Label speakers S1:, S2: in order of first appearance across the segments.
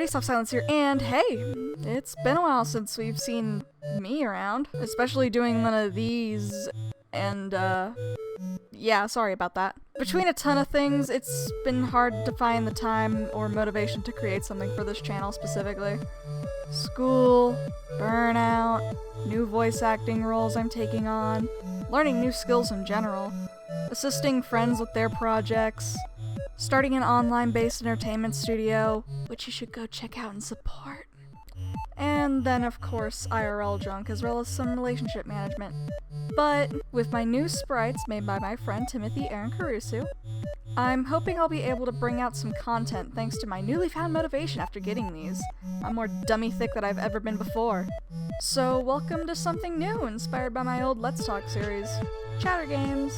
S1: Face Off Silence here, and hey, it's been a while since we've seen me around, especially doing one of these, and yeah, sorry about that. Between a ton of things, it's been hard to find the time or motivation to create something for this channel specifically. School, burnout, new voice acting roles I'm taking on, learning new skills in general, assisting friends with their projects, starting an online-based entertainment studio, which you should go check out and support. And then, of course, IRL junk, as well as some relationship management. But with my new sprites made by my friend Timothy Aaron Caruso, I'm hoping I'll be able to bring out some content thanks to my newly found motivation after getting these. I'm more dummy thick than I've ever been before. So welcome to something new inspired by my old Let's Talk series, Chatter Games,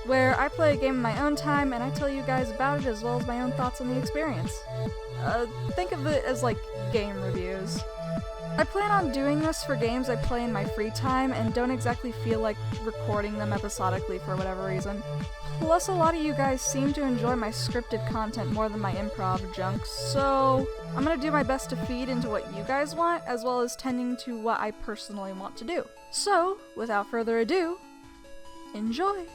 S1: where I play a game in my own time and I tell you guys about it as well as my own thoughts on the experience. Think of it as like game reviews. I plan on doing this for games I play in my free time and don't exactly feel like recording them episodically for whatever reason. Plus, a lot of you guys seem to enjoy my scripted content more than my improv junk, so I'm gonna do my best to feed into what you guys want, as well as tending to what I personally want to do. So, without further ado, enjoy!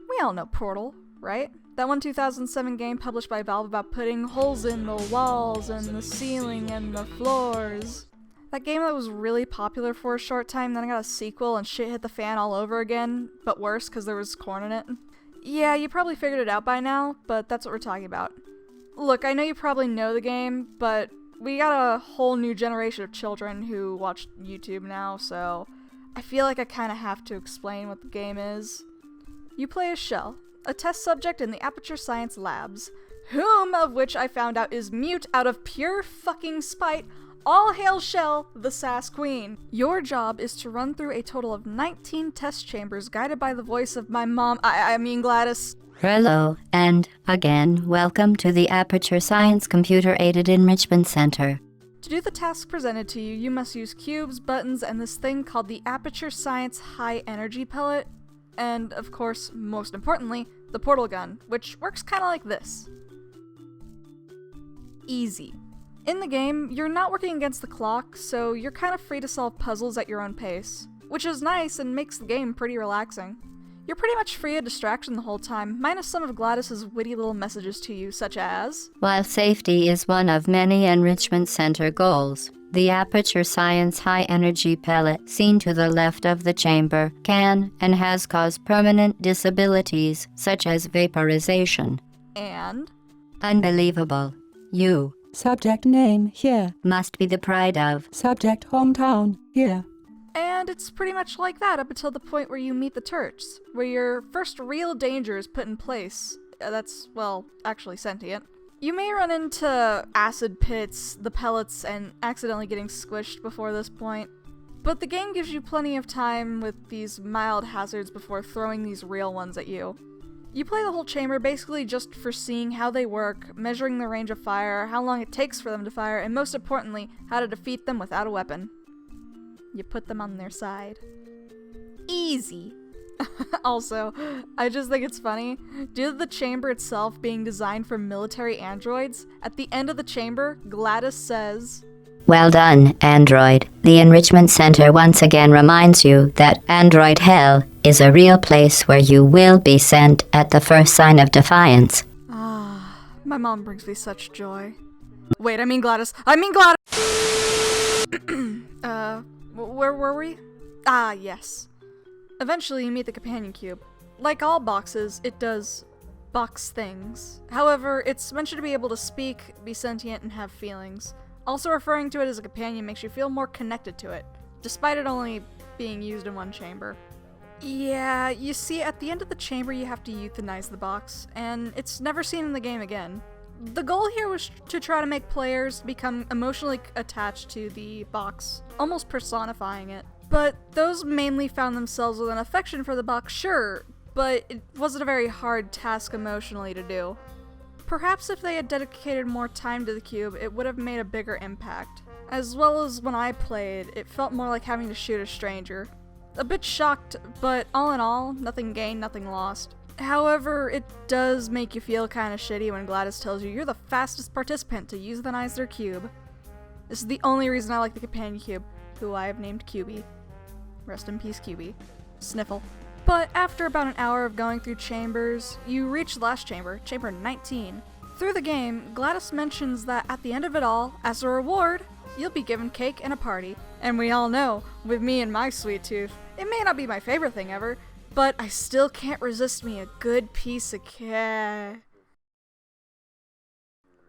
S1: We all know Portal, right? That one 2007 game published by Valve about putting holes in the walls and the ceiling and the floors. That game that was really popular for a short time, then I got a sequel and shit hit the fan all over again, but worse because there was corn in it. Yeah, you probably figured it out by now, but that's what we're talking about. Look, I know you probably know the game, but we got a whole new generation of children who watch YouTube now, so I feel like I kind of have to explain what the game is. You play as Shell, a test subject in the Aperture Science Labs, whom of which I found out is mute out of pure fucking spite. All hail Shell, the Sass Queen. Your job is to run through a total of 19 test chambers guided by the voice of my mom, I mean Gladys.
S2: Hello, and again, welcome to the Aperture Science Computer-Aided Enrichment Center.
S1: To do the task presented to you, you must use cubes, buttons, and this thing called the Aperture Science High Energy Pellet, and, of course, most importantly, the portal gun, which works kinda like this. Easy. In the game, you're not working against the clock, so you're kind of free to solve puzzles at your own pace, which is nice and makes the game pretty relaxing. You're pretty much free of distraction the whole time, minus some of Gladys's witty little messages to you, such as,
S2: while safety is one of many Enrichment Center goals, the Aperture Science High Energy Pellet seen to the left of the chamber can and has caused permanent disabilities, such as vaporization.
S1: And,
S2: unbelievable. You
S3: subject name here
S2: must be the pride of
S3: subject hometown here.
S1: And it's pretty much like that up until the point where you meet the Turks, where your first real danger is put in place. That's, well, actually sentient. You may run into acid pits, the pellets, and accidentally getting squished before this point, but the game gives you plenty of time with these mild hazards before throwing these real ones at you. You play the whole chamber basically just for seeing how they work, measuring the range of fire, how long it takes for them to fire, and most importantly, how to defeat them without a weapon. You put them on their side. Easy. Also, I just think it's funny, due to the chamber itself being designed for military androids, at the end of the chamber, Gladys says,
S2: well done, Android. The Enrichment Center once again reminds you that Android Hell is a real place where you will be sent at the first sign of defiance.
S1: Ah, my mom brings me such joy. Wait, I mean Gladys. Where were we? Ah, yes. Eventually, you meet the companion cube. Like all boxes, it does box things. However, it's mentioned to be able to speak, be sentient, and have feelings. Also, referring to it as a companion makes you feel more connected to it, despite it only being used in one chamber. Yeah, you see, at the end of the chamber you have to euthanize the box, and it's never seen in the game again. The goal here was to try to make players become emotionally attached to the box, almost personifying it. But those mainly found themselves with an affection for the box, sure, but it wasn't a very hard task emotionally to do. Perhaps if they had dedicated more time to the cube, it would have made a bigger impact. As well as when I played, it felt more like having to shoot a stranger. A bit shocked, but all in all, nothing gained, nothing lost. However, it does make you feel kinda shitty when Gladys tells you you're the fastest participant to euthanize their cube. This is the only reason I like the companion cube, who I have named Cubie. Rest in peace, Cubie. Sniffle. But after about an hour of going through chambers, you reach the last chamber, chamber 19. Through the game, Gladys mentions that at the end of it all, as a reward, you'll be given cake and a party. And we all know, with me and my sweet tooth, it may not be my favorite thing ever, but I still can't resist me a good piece of cake.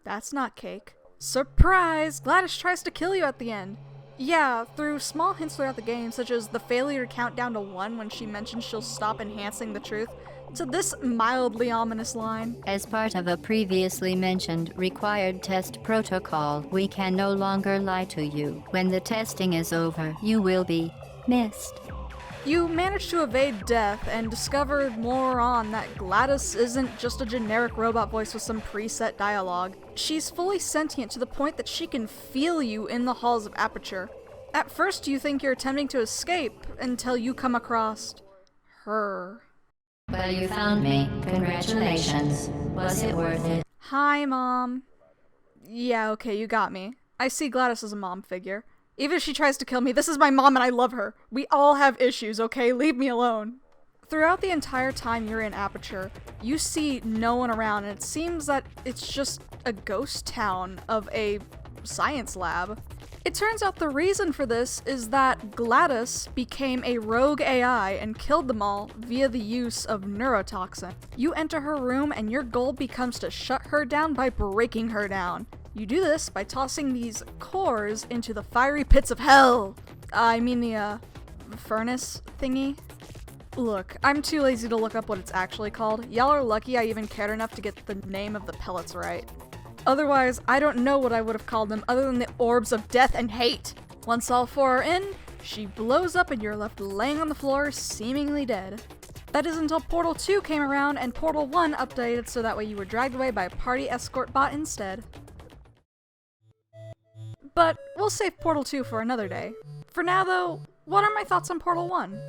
S1: That's not cake. Surprise! Gladys tries to kill you at the end. Yeah, through small hints throughout the game, such as the failure to count down to 1 when she mentions she'll stop enhancing the truth, to this mildly ominous line.
S2: As part of a previously mentioned required test protocol, we can no longer lie to you. When the testing is over, you will be missed.
S1: You manage to evade death and discover more on that Gladys isn't just a generic robot voice with some preset dialogue. She's fully sentient to the point that she can feel you in the halls of Aperture. At first you think you're attempting to escape until you come across her.
S2: Well, you found me. Congratulations. Was it worth it?
S1: Hi, Mom. Yeah, okay, you got me. I see Gladys as a mom figure. Even if she tries to kill me, this is my mom and I love her. We all have issues, okay? Leave me alone. Throughout the entire time you're in Aperture, you see no one around, and it seems that it's just a ghost town of a science lab. It turns out the reason for this is that Gladys became a rogue AI and killed them all via the use of neurotoxin. You enter her room and your goal becomes to shut her down by breaking her down. You do this by tossing these cores into the fiery pits of hell. I mean the, furnace thingy. Look, I'm too lazy to look up what it's actually called. Y'all are lucky I even cared enough to get the name of the pellets right. Otherwise, I don't know what I would have called them other than the orbs of death and hate. Once all 4 are in, she blows up and you're left laying on the floor, seemingly dead. That is until Portal 2 came around and Portal 1 updated so that way you were dragged away by a party escort bot instead. But we'll save Portal 2 for another day. For now though, what are my thoughts on Portal 1?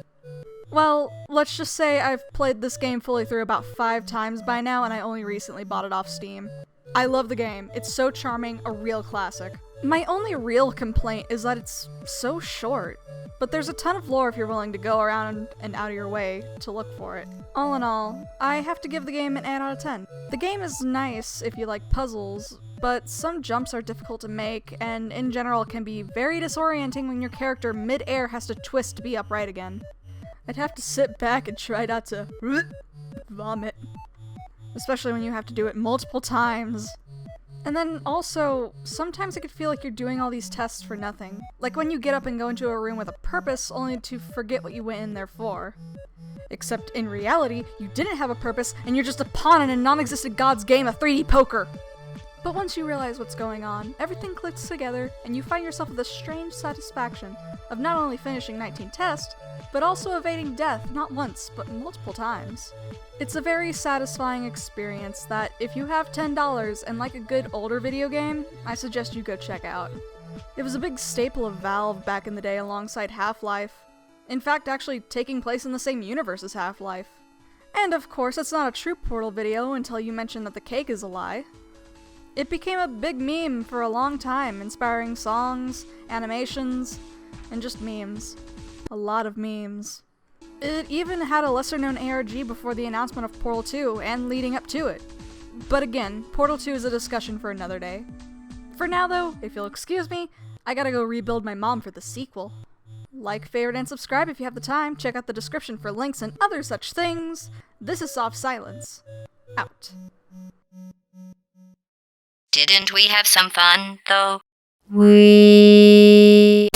S1: Well, let's just say I've played this game fully through about 5 times by now and I only recently bought it off Steam. I love the game, it's so charming, a real classic. My only real complaint is that it's so short, but there's a ton of lore if you're willing to go around and out of your way to look for it. All in all, I have to give the game an 8 out of 10. The game is nice if you like puzzles, but some jumps are difficult to make, and in general can be very disorienting when your character mid-air has to twist to be upright again. I'd have to sit back and try not to vomit. Especially when you have to do it multiple times. And then also, sometimes it could feel like you're doing all these tests for nothing. Like when you get up and go into a room with a purpose only to forget what you went in there for. Except in reality, you didn't have a purpose and you're just a pawn in a non-existent god's game of 3D poker. But once you realize what's going on, everything clicks together and you find yourself with a strange satisfaction of not only finishing 19 tests, but also evading death not once, but multiple times. It's a very satisfying experience that, if you have $10 and like a good older video game, I suggest you go check out. It was a big staple of Valve back in the day alongside Half-Life. In fact, actually taking place in the same universe as Half-Life. And of course, it's not a true Portal video until you mention that the cake is a lie. It became a big meme for a long time, inspiring songs, animations, and just memes. A lot of memes. It even had a lesser-known ARG before the announcement of Portal 2 and leading up to it. But again, Portal 2 is a discussion for another day. For now though, if you'll excuse me, I gotta go rebuild my mom for the sequel. Like, favorite, and subscribe if you have the time. Check out the description for links and other such things. This is Soft Silence. Out.
S2: Didn't we have some fun, though? We...